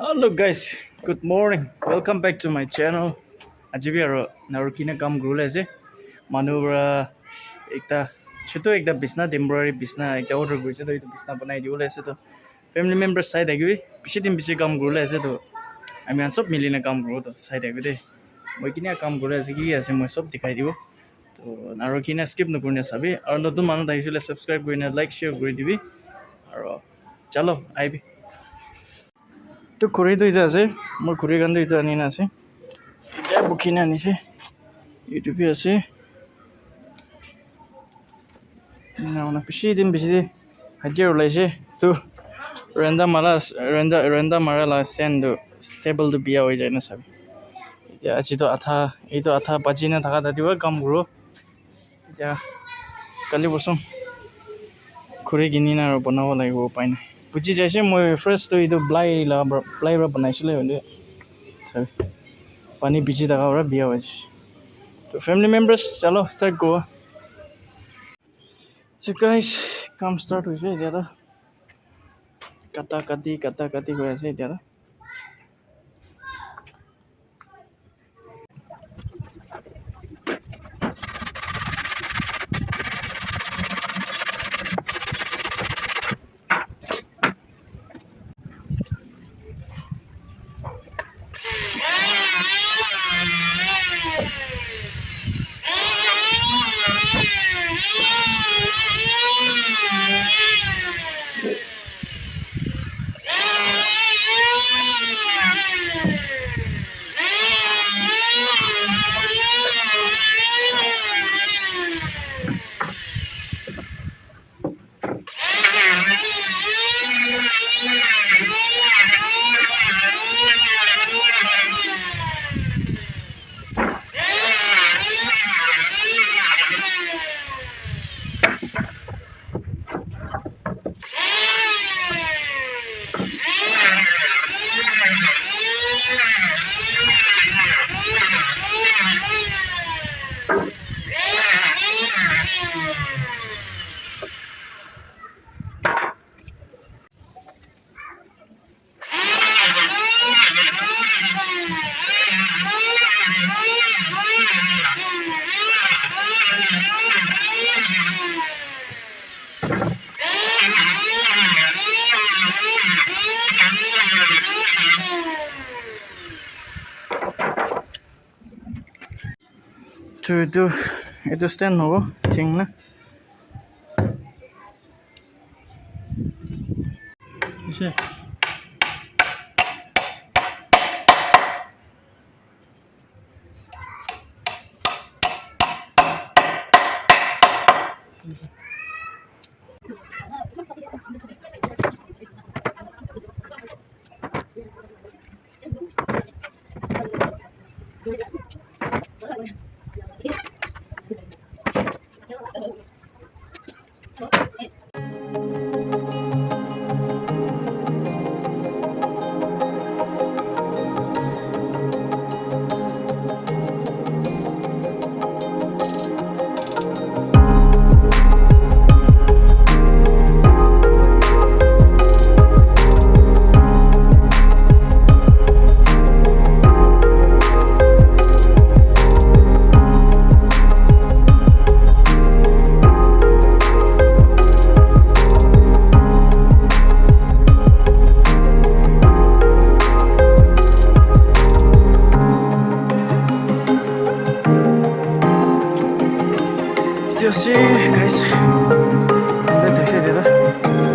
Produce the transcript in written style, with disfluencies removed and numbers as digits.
Hello guys, good morning. Welcome back to my channel. আজি B আৰু নাৰুকিনা কাম গ্ৰুলে আছে মানুহৰা একটা ছোট একটা বিছনা টেম্পৰাৰী বিছনা একটা অৰ্ডাৰ কৰিছে তো এইটো বিছনা বনাই দিবলৈ আছে তো ফেমিলি মেম্বাৰ চাই থাকিবি বেছি কাম গ্ৰুলে আছে তো আমি চব মিলিনে কাম কৰো তো চাই থাকিবি দেই মই কিনে কাম কৰি আছে কি আছে মই চব দেখাই দিব তো নাৰুকিনা স্কিপ নকৰিনে চাবি আৰু নতুন মানুহ আহিছিলে সাবস্ক্ৰাইব কৰিনে লাইক শ্বেয়াৰ কৰি দিবি আৰু চলো আহিবি তো খৰিটো এতিয়া আছে মোৰ খৰিৰ কাৰণে এইটো আনি আছে এতিয়া বুকিনে আনিছে ইউটিউবে আছে না বেছি হাজিৰা ওলাইছে তো ৰেণ্ডা মাৰা লাষ্ট ষ্টেণ্ডটো ষ্টেবলটো বিয়া হৈ যায় না চাবি এতিয়া আজিতো এইটো আঠা বাজি নাথাকা ৰাতিপুৱা কাম কৰোঁ এতিয়া কালি বচোন খৰি কিনি আৰু বনাব লাগিব উপায় নাই বুজি যাইছে মই ফাৰ্ষ্টটো এইটো প্লাইৰ বনাইছিলে হ'লে চাবি পানী ভিজি থকা পৰা বিয়া হৈছে তো ফেমিলি মেম্বাৰ্ছ চলো ষ্টাৰ্ট কৰোঁ So guys, কাম ষ্টাৰ্ট হৈছে এতিয়া কাটি হৈ আছে এতিয়া তো এইটো ষ্টেণ্ড হ'ব ঠিক না হৈছে guys, complete হৈছে এতিয়া